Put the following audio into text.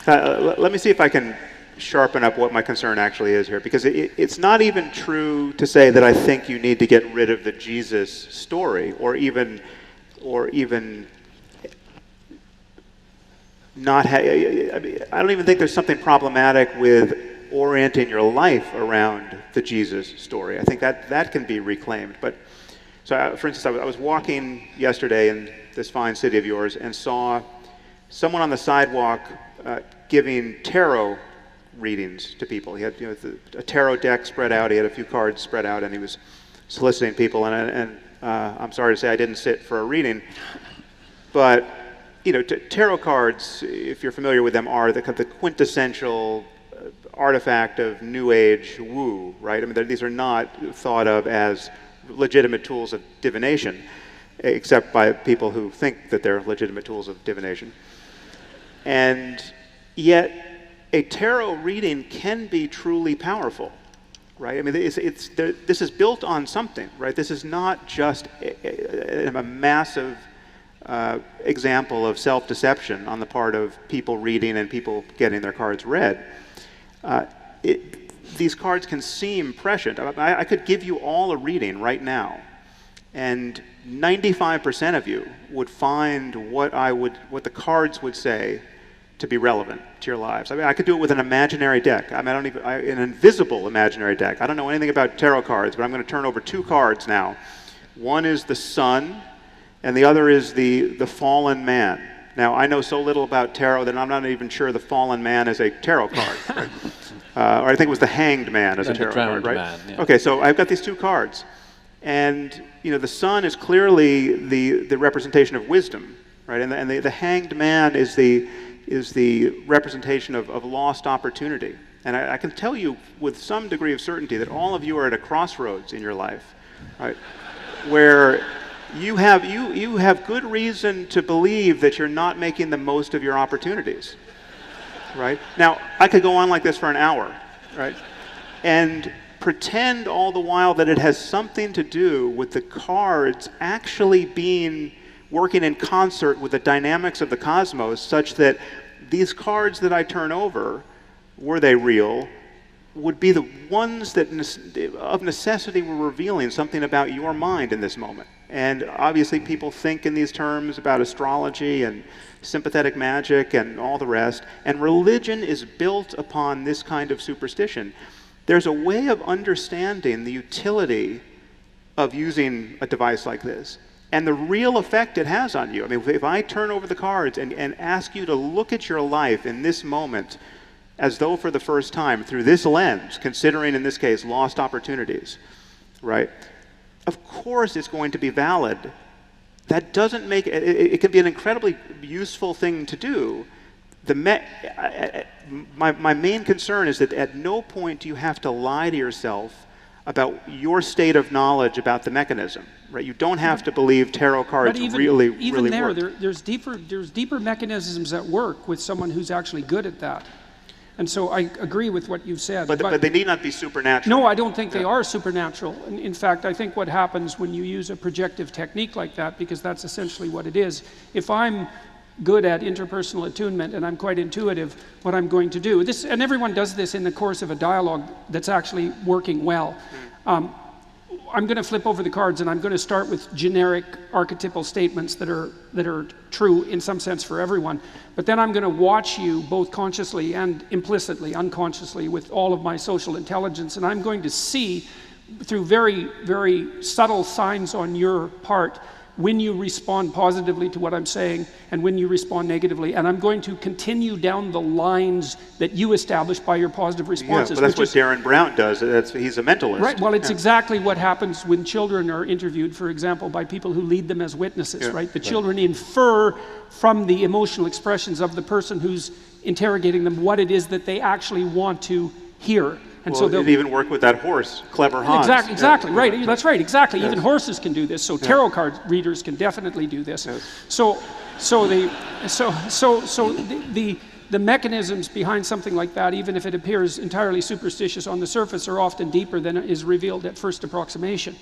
Let me see if I can sharpen up what my concern actually is here, because it's not even true to say that I think you need to get rid of the Jesus story, or even not. I don't even think there's something problematic with orienting your life around the Jesus story. I think that can be reclaimed. But so, for instance, I was walking yesterday in this fine city of yours and saw someone on the sidewalk giving tarot readings to people. He had a tarot deck spread out. He had a few cards spread out, and he was soliciting people. And I'm sorry to say I didn't sit for a reading, but tarot cards, if you're familiar with them, are the quintessential artifact of New Age woo, right? I mean, these are not thought of as legitimate tools of divination, except by people who think that they're legitimate tools of divination. And yet, a tarot reading can be truly powerful, right? I mean, this is built on something, right? This is not just a massive example of self-deception on the part of people reading and people getting their cards read. These cards can seem prescient. I could give you all a reading right now, and 95% of you would find what the cards would say to be relevant to your lives. I mean, I could do it with an imaginary deck. I mean, an invisible imaginary deck. I don't know anything about tarot cards, but I'm going to turn over two cards now. One is the sun, and the other is the fallen man. Now, I know so little about tarot that I'm not even sure the fallen man is a tarot card. Right? Or I think it was the hanged man as a tarot card, right? Man, yeah. Okay, so I've got these two cards, and the sun is clearly the representation of wisdom, right? And the hanged man is the representation of lost opportunity. And I can tell you with some degree of certainty that all of you are at a crossroads in your life, right? Where you have good reason to believe that you're not making the most of your opportunities, right? Now, I could go on like this for an hour, right? And pretend all the while that it has something to do with the cards actually working in concert with the dynamics of the cosmos, such that these cards that I turn over, were they real, would be the ones that of necessity were revealing something about your mind in this moment. And obviously people think in these terms about astrology and sympathetic magic and all the rest, and religion is built upon this kind of superstition. There's a way of understanding the utility of using a device like this and the real effect it has on you. I mean, if I turn over the cards and ask you to look at your life in this moment as though for the first time through this lens, considering in this case lost opportunities, right? Of course it's going to be valid. That doesn't make it can be an incredibly useful thing to do. My main concern is that at no point do you have to lie to yourself about your state of knowledge about the mechanism, right? You don't have to believe tarot cards really work. There's deeper mechanisms at work with someone who's actually good at that. And so I agree with what you've said. But they need not be supernatural. No, I don't think they are supernatural. In fact, I think what happens when you use a projective technique like that, because that's essentially what it is, if I'm good at interpersonal attunement and I'm quite intuitive, what I'm going to do, and everyone does this in the course of a dialogue that's actually working well. I'm going to flip over the cards and I'm going to start with generic archetypal statements that are true in some sense for everyone. But then I'm going to watch you both consciously and implicitly, unconsciously, with all of my social intelligence, and I'm going to see through very, very subtle signs on your part when you respond positively to what I'm saying and when you respond negatively. And I'm going to continue down the lines that you establish by your positive responses. Yeah, but that's what Darren Brown does. He's a mentalist. Right, well, it's exactly what happens when children are interviewed, for example, by people who lead them as witnesses, right? The children infer from the emotional expressions of the person who's interrogating them what it is that they actually want to hear. And well, so it even work with that horse, clever Hans. Exactly, right. That's right, exactly. Yes. Even horses can do this. So tarot card readers can definitely do this. Yes. So the mechanisms behind something like that, even if it appears entirely superstitious on the surface, are often deeper than is revealed at first approximation.